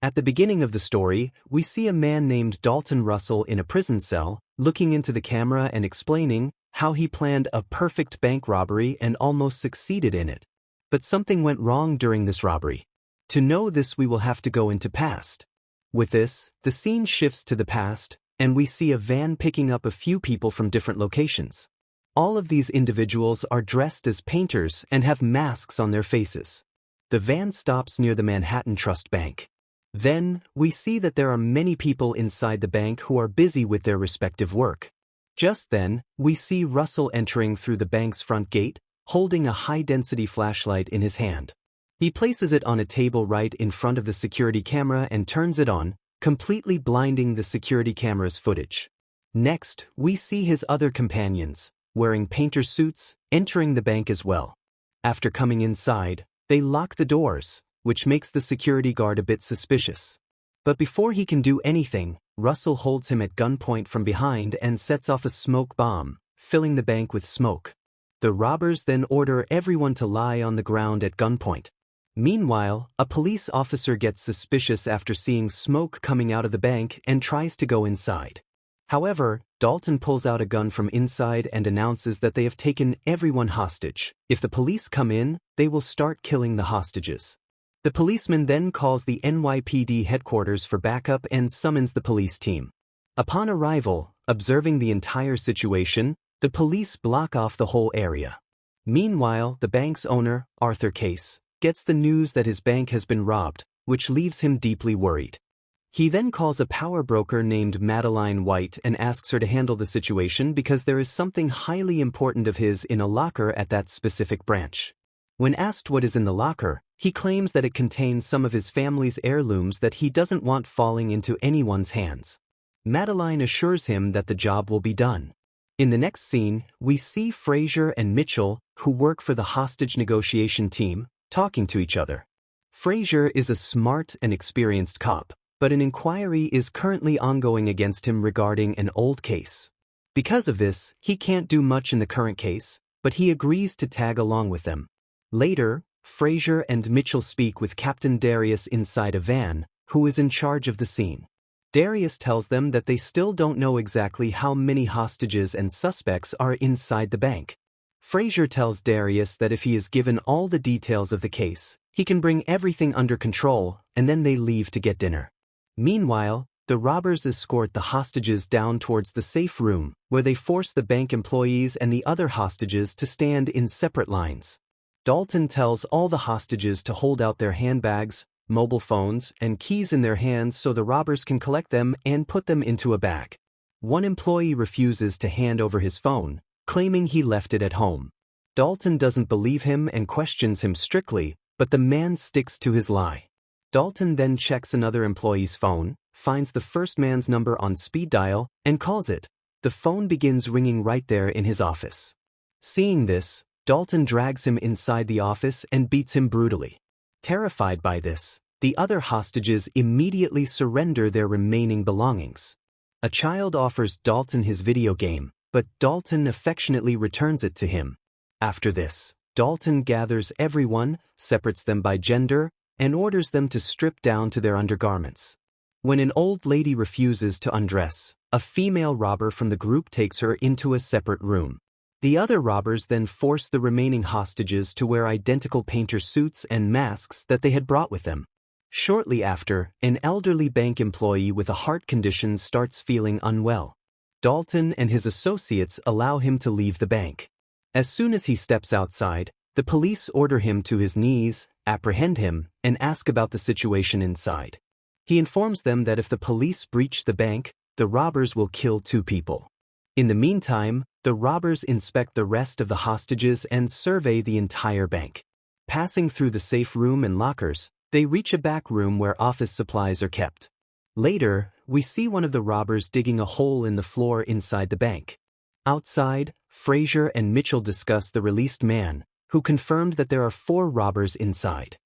At the beginning of the story, we see a man named Dalton Russell in a prison cell, looking into the camera and explaining how he planned a perfect bank robbery and almost succeeded in it. But something went wrong during this robbery. To know this, we will have to go into past. With this, the scene shifts to the past, and we see a van picking up a few people from different locations. All of these individuals are dressed as painters and have masks on their faces. The van stops near the Manhattan Trust Bank. Then, we see that there are many people inside the bank who are busy with their respective work. Just then, we see Russell entering through the bank's front gate, holding a high-density flashlight in his hand. He places it on a table right in front of the security camera and turns it on, completely blinding the security camera's footage. Next, we see his other companions, wearing painter suits, entering the bank as well. After coming inside, they lock the doors, which makes the security guard a bit suspicious. But before he can do anything, Russell holds him at gunpoint from behind and sets off a smoke bomb, filling the bank with smoke. The robbers then order everyone to lie on the ground at gunpoint. Meanwhile, a police officer gets suspicious after seeing smoke coming out of the bank and tries to go inside. However, Dalton pulls out a gun from inside and announces that they have taken everyone hostage. If the police come in, they will start killing the hostages. The policeman then calls the NYPD headquarters for backup and summons the police team. Upon arrival, observing the entire situation, the police block off the whole area. Meanwhile, the bank's owner, Arthur Case, gets the news that his bank has been robbed, which leaves him deeply worried. He then calls a power broker named Madeleine White and asks her to handle the situation because there is something highly important of his in a locker at that specific branch. When asked what is in the locker, he claims that it contains some of his family's heirlooms that he doesn't want falling into anyone's hands. Madeleine assures him that the job will be done. In the next scene, we see Frazier and Mitchell, who work for the hostage negotiation team, talking to each other. Frazier is a smart and experienced cop, but an inquiry is currently ongoing against him regarding an old case. Because of this, he can't do much in the current case, but he agrees to tag along with them. Later, Frazier and Mitchell speak with Captain Darius inside a van, who is in charge of the scene. Darius tells them that they still don't know exactly how many hostages and suspects are inside the bank. Frazier tells Darius that if he is given all the details of the case, he can bring everything under control, and then they leave to get dinner. Meanwhile, the robbers escort the hostages down towards the safe room, where they force the bank employees and the other hostages to stand in separate lines. Dalton tells all the hostages to hold out their handbags, mobile phones, and keys in their hands so the robbers can collect them and put them into a bag. One employee refuses to hand over his phone, claiming he left it at home. Dalton doesn't believe him and questions him strictly, but the man sticks to his lie. Dalton then checks another employee's phone, finds the first man's number on speed dial, and calls it. The phone begins ringing right there in his office. Seeing this, Dalton drags him inside the office and beats him brutally. Terrified by this, the other hostages immediately surrender their remaining belongings. A child offers Dalton his video game, but Dalton affectionately returns it to him. After this, Dalton gathers everyone, separates them by gender, and orders them to strip down to their undergarments. When an old lady refuses to undress, a female robber from the group takes her into a separate room. The other robbers then force the remaining hostages to wear identical painter suits and masks that they had brought with them. Shortly after, an elderly bank employee with a heart condition starts feeling unwell. Dalton and his associates allow him to leave the bank. As soon as he steps outside, the police order him to his knees, apprehend him, and ask about the situation inside. He informs them that if the police breach the bank, the robbers will kill 2 people. In the meantime, the robbers inspect the rest of the hostages and survey the entire bank. Passing through the safe room and lockers, they reach a back room where office supplies are kept. Later, we see one of the robbers digging a hole in the floor inside the bank. Outside, Frazier and Mitchell discuss the released man, who confirmed that there are 4 robbers inside.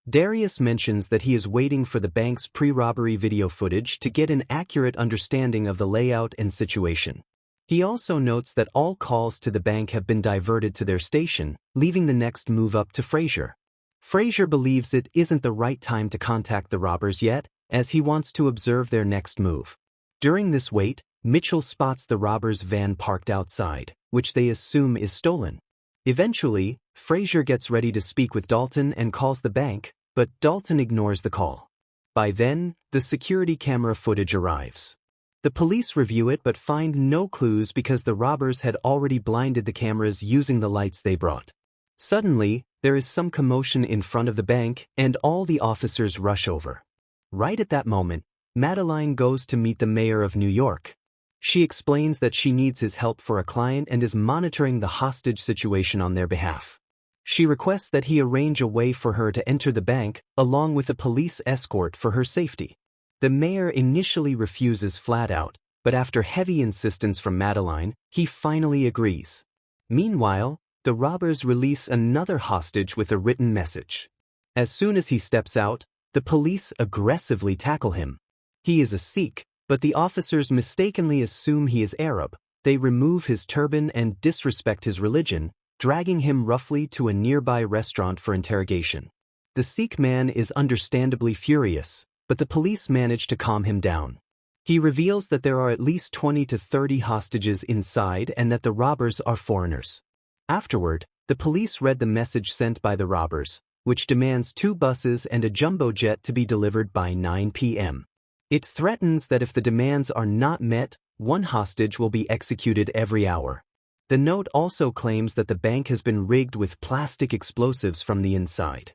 Darius mentions that he is waiting for the bank's pre-robbery video footage to get an accurate understanding of the layout and situation. He also notes that all calls to the bank have been diverted to their station, leaving the next move up to Frazier. Frazier believes it isn't the right time to contact the robbers yet, as he wants to observe their next move. During this wait, Mitchell spots the robbers' van parked outside, which they assume is stolen. Eventually, Frazier gets ready to speak with Dalton and calls the bank, but Dalton ignores the call. By then, the security camera footage arrives. The police review it but find no clues because the robbers had already blinded the cameras using the lights they brought. Suddenly, there is some commotion in front of the bank and all the officers rush over. Right at that moment, Madeleine goes to meet the mayor of New York. She explains that she needs his help for a client and is monitoring the hostage situation on their behalf. She requests that he arrange a way for her to enter the bank, along with a police escort for her safety. The mayor initially refuses flat out, but after heavy insistence from Madeleine, he finally agrees. Meanwhile, the robbers release another hostage with a written message. As soon as he steps out, the police aggressively tackle him. He is a Sikh, but the officers mistakenly assume he is Arab. They remove his turban and disrespect his religion, dragging him roughly to a nearby restaurant for interrogation. The Sikh man is understandably furious, but the police manage to calm him down. He reveals that there are at least 20 to 30 hostages inside and that the robbers are foreigners. Afterward, the police read the message sent by the robbers, which demands 2 buses and a jumbo jet to be delivered by 9 p.m. It threatens that if the demands are not met, 1 hostage will be executed every hour. The note also claims that the bank has been rigged with plastic explosives from the inside.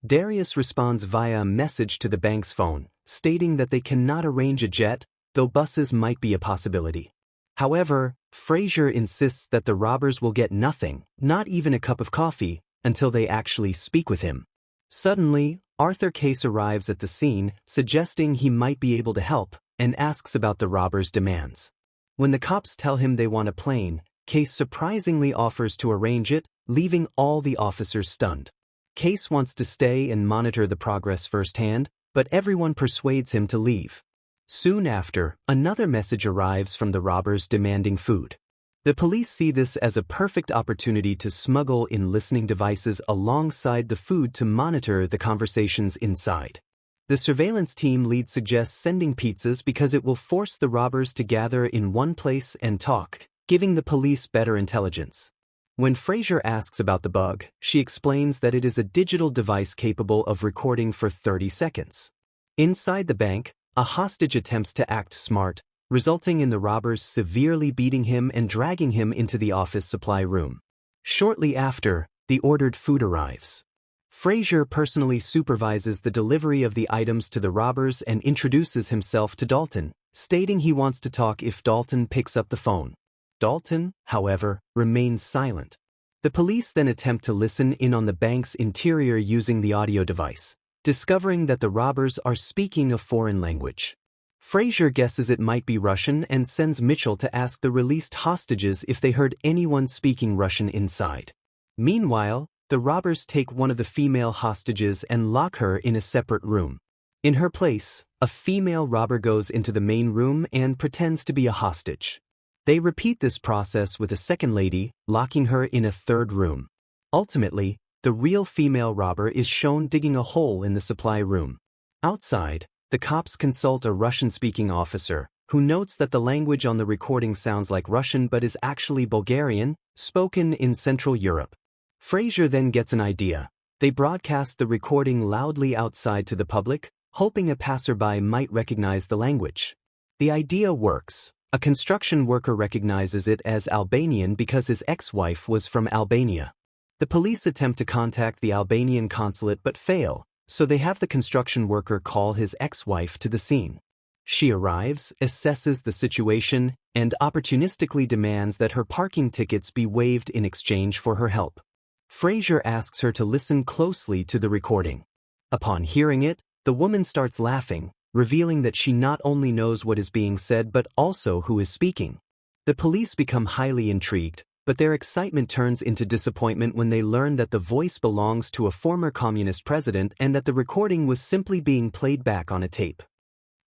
Darius responds via a message to the bank's phone, stating that they cannot arrange a jet, though buses might be a possibility. However, Frazier insists that the robbers will get nothing, not even a cup of coffee, until they actually speak with him. Suddenly, Arthur Case arrives at the scene, suggesting he might be able to help, and asks about the robbers' demands. When the cops tell him they want a plane, Case surprisingly offers to arrange it, leaving all the officers stunned. Case wants to stay and monitor the progress firsthand, but everyone persuades him to leave. Soon after, another message arrives from the robbers demanding food. The police see this as a perfect opportunity to smuggle in listening devices alongside the food to monitor the conversations inside. The surveillance team lead suggests sending pizzas because it will force the robbers to gather in one place and talk, giving the police better intelligence. When Frazier asks about the bug, she explains that it is a digital device capable of recording for 30 seconds. Inside the bank, a hostage attempts to act smart, resulting in the robbers severely beating him and dragging him into the office supply room. Shortly after, the ordered food arrives. Frazier personally supervises the delivery of the items to the robbers and introduces himself to Dalton, stating he wants to talk if Dalton picks up the phone. Dalton, however, remains silent. The police then attempt to listen in on the bank's interior using the audio device, discovering that the robbers are speaking a foreign language. Frazier guesses it might be Russian and sends Mitchell to ask the released hostages if they heard anyone speaking Russian inside. Meanwhile, the robbers take one of the female hostages and lock her in a separate room. In her place, a female robber goes into the main room and pretends to be a hostage. They repeat this process with a second lady, locking her in a third room. Ultimately, the real female robber is shown digging a hole in the supply room. Outside, the cops consult a Russian-speaking officer, who notes that the language on the recording sounds like Russian but is actually Bulgarian, spoken in Central Europe. Frazier then gets an idea. They broadcast the recording loudly outside to the public, hoping a passerby might recognize the language. The idea works. A construction worker recognizes it as Albanian because his ex-wife was from Albania. The police attempt to contact the Albanian consulate but fail, so they have the construction worker call his ex-wife to the scene. She arrives, assesses the situation, and opportunistically demands that her parking tickets be waived in exchange for her help. Frazier asks her to listen closely to the recording. Upon hearing it, the woman starts laughing, revealing that she not only knows what is being said but also who is speaking. The police become highly intrigued, but their excitement turns into disappointment when they learn that the voice belongs to a former communist president and that the recording was simply being played back on a tape.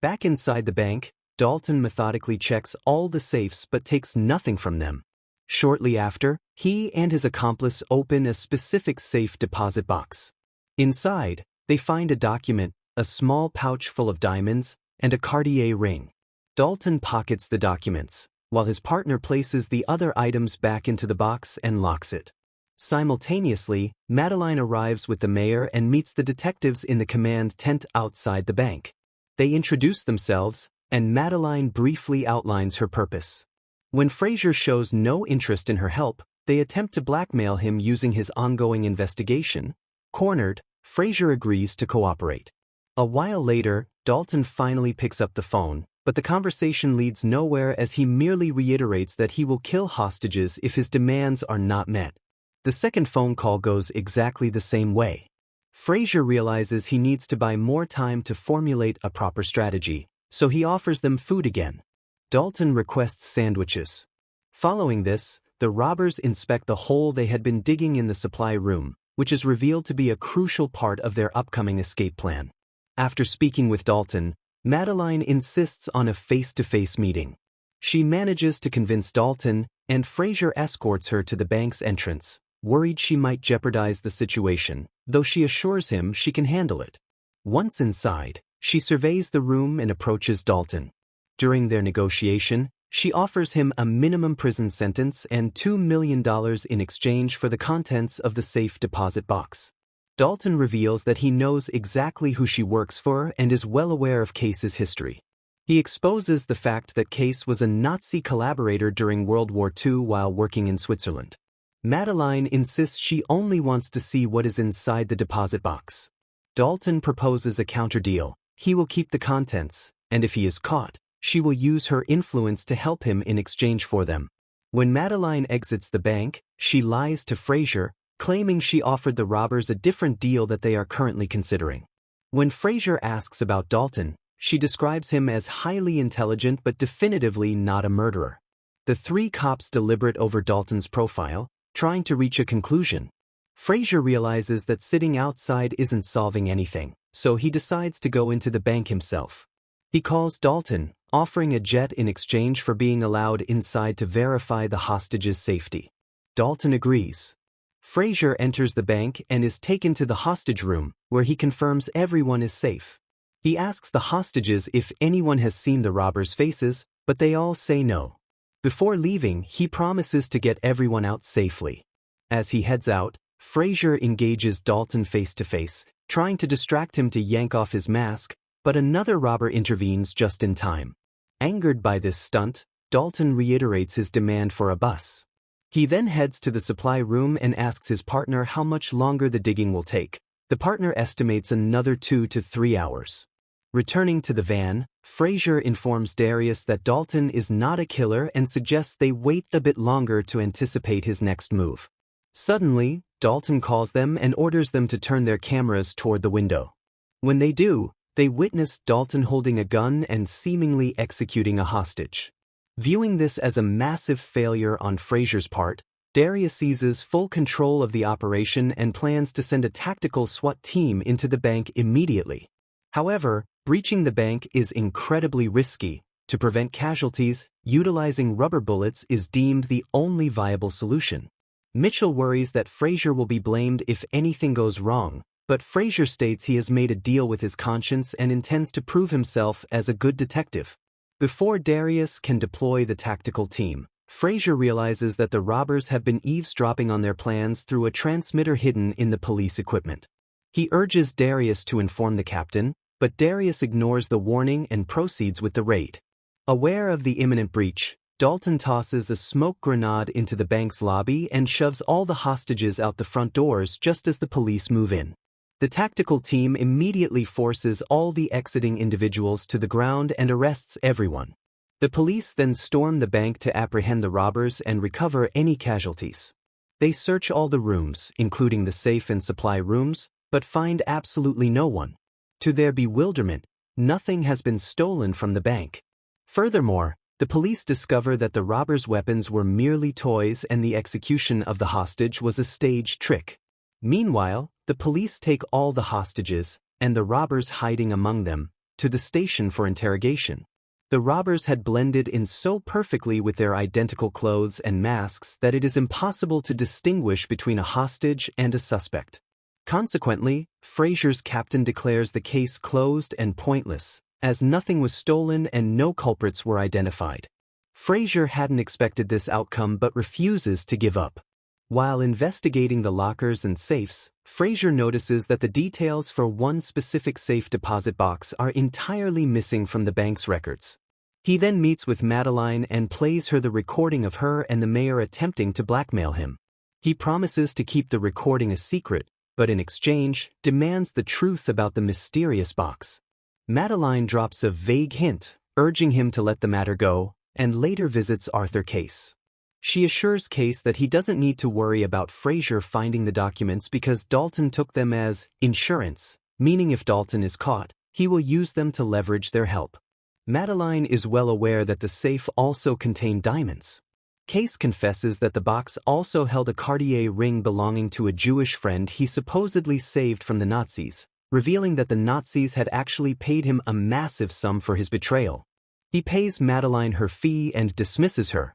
Back inside the bank, Dalton methodically checks all the safes but takes nothing from them. Shortly after, he and his accomplice open a specific safe deposit box. Inside, they find a document, a small pouch full of diamonds, and a Cartier ring. Dalton pockets the documents, while his partner places the other items back into the box and locks it. Simultaneously, Madeleine arrives with the mayor and meets the detectives in the command tent outside the bank. They introduce themselves, and Madeleine briefly outlines her purpose. When Frazier shows no interest in her help, they attempt to blackmail him using his ongoing investigation. Cornered, Frazier agrees to cooperate. A while later, Dalton finally picks up the phone, but the conversation leads nowhere as he merely reiterates that he will kill hostages if his demands are not met. The second phone call goes exactly the same way. Frazier realizes he needs to buy more time to formulate a proper strategy, so he offers them food again. Dalton requests sandwiches. Following this, the robbers inspect the hole they had been digging in the supply room, which is revealed to be a crucial part of their upcoming escape plan. After speaking with Dalton, Madeleine insists on a face-to-face meeting. She manages to convince Dalton, and Frazier escorts her to the bank's entrance, worried she might jeopardize the situation, though she assures him she can handle it. Once inside, she surveys the room and approaches Dalton. During their negotiation, she offers him a minimum prison sentence and $2 million in exchange for the contents of the safe deposit box. Dalton reveals that he knows exactly who she works for and is well aware of Case's history. He exposes the fact that Case was a Nazi collaborator during World War II while working in Switzerland. Madeleine insists she only wants to see what is inside the deposit box. Dalton proposes a counter-deal. He will keep the contents, and if he is caught, she will use her influence to help him in exchange for them. When Madeleine exits the bank, she lies to Frazier, claiming she offered the robbers a different deal that they are currently considering. When Frazier asks about Dalton, she describes him as highly intelligent but definitively not a murderer. The three cops deliberate over Dalton's profile, trying to reach a conclusion. Frazier realizes that sitting outside isn't solving anything, so he decides to go into the bank himself. He calls Dalton, offering a jet in exchange for being allowed inside to verify the hostage's safety. Dalton agrees. Frazier enters the bank and is taken to the hostage room, where he confirms everyone is safe. He asks the hostages if anyone has seen the robbers' faces, but they all say no. Before leaving, he promises to get everyone out safely. As he heads out, Frazier engages Dalton face-to-face, trying to distract him to yank off his mask, but another robber intervenes just in time. Angered by this stunt, Dalton reiterates his demand for a bus. He then heads to the supply room and asks his partner how much longer the digging will take. The partner estimates another 2 to 3 hours. Returning to the van, Frazier informs Darius that Dalton is not a killer and suggests they wait a bit longer to anticipate his next move. Suddenly, Dalton calls them and orders them to turn their cameras toward the window. When they do, they witness Dalton holding a gun and seemingly executing a hostage. Viewing this as a massive failure on Frazier's part, Darius seizes full control of the operation and plans to send a tactical SWAT team into the bank immediately. However, breaching the bank is incredibly risky. To prevent casualties, utilizing rubber bullets is deemed the only viable solution. Mitchell worries that Frazier will be blamed if anything goes wrong, but Frazier states he has made a deal with his conscience and intends to prove himself as a good detective. Before Darius can deploy the tactical team, Frazier realizes that the robbers have been eavesdropping on their plans through a transmitter hidden in the police equipment. He urges Darius to inform the captain, but Darius ignores the warning and proceeds with the raid. Aware of the imminent breach, Dalton tosses a smoke grenade into the bank's lobby and shoves all the hostages out the front doors just as the police move in. The tactical team immediately forces all the exiting individuals to the ground and arrests everyone. The police then storm the bank to apprehend the robbers and recover any casualties. They search all the rooms, including the safe and supply rooms, but find absolutely no one. To their bewilderment, nothing has been stolen from the bank. Furthermore, the police discover that the robbers' weapons were merely toys and the execution of the hostage was a staged trick. Meanwhile, the police take all the hostages, and the robbers hiding among them, to the station for interrogation. The robbers had blended in so perfectly with their identical clothes and masks that it is impossible to distinguish between a hostage and a suspect. Consequently, Frazier's captain declares the case closed and pointless, as nothing was stolen and no culprits were identified. Frazier hadn't expected this outcome but refuses to give up. While investigating the lockers and safes, Frazier notices that the details for one specific safe deposit box are entirely missing from the bank's records. He then meets with Madeleine and plays her the recording of her and the mayor attempting to blackmail him. He promises to keep the recording a secret, but in exchange, demands the truth about the mysterious box. Madeleine drops a vague hint, urging him to let the matter go, and later visits Arthur Case. She assures Case that he doesn't need to worry about Frazier finding the documents because Dalton took them as insurance, meaning if Dalton is caught, he will use them to leverage their help. Madeleine is well aware that the safe also contained diamonds. Case confesses that the box also held a Cartier ring belonging to a Jewish friend he supposedly saved from the Nazis, revealing that the Nazis had actually paid him a massive sum for his betrayal. He pays Madeleine her fee and dismisses her.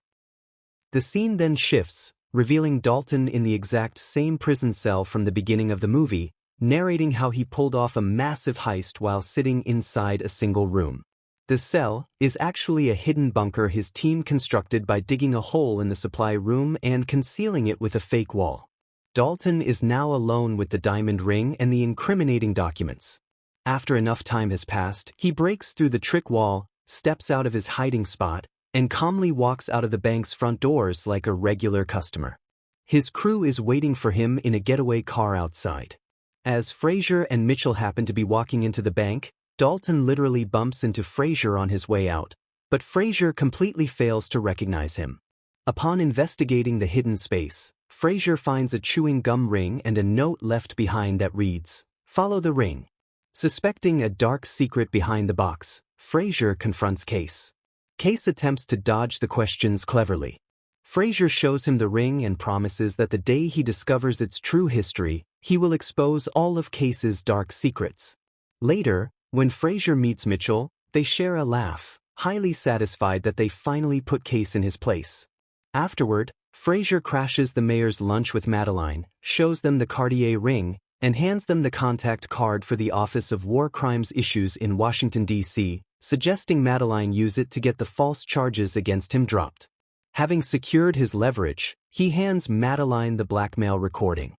The scene then shifts, revealing Dalton in the exact same prison cell from the beginning of the movie, narrating how he pulled off a massive heist while sitting inside a single room. The cell is actually a hidden bunker his team constructed by digging a hole in the supply room and concealing it with a fake wall. Dalton is now alone with the diamond ring and the incriminating documents. After enough time has passed, he breaks through the trick wall, steps out of his hiding spot, and calmly walks out of the bank's front doors like a regular customer. His crew is waiting for him in a getaway car outside. As Frazier and Mitchell happen to be walking into the bank, Dalton literally bumps into Frazier on his way out, but Frazier completely fails to recognize him. Upon investigating the hidden space, Frazier finds a chewing gum ring and a note left behind that reads, "Follow the ring." Suspecting a dark secret behind the box, Frazier confronts Case. Case attempts to dodge the questions cleverly. Frazier shows him the ring and promises that the day he discovers its true history, he will expose all of Case's dark secrets. Later, when Frazier meets Mitchell, they share a laugh, highly satisfied that they finally put Case in his place. Afterward, Frazier crashes the mayor's lunch with Madeleine, shows them the Cartier ring, and hands them the contact card for the Office of War Crimes Issues in Washington, D.C., suggesting Madeleine use it to get the false charges against him dropped. Having secured his leverage, he hands Madeleine the blackmail recording.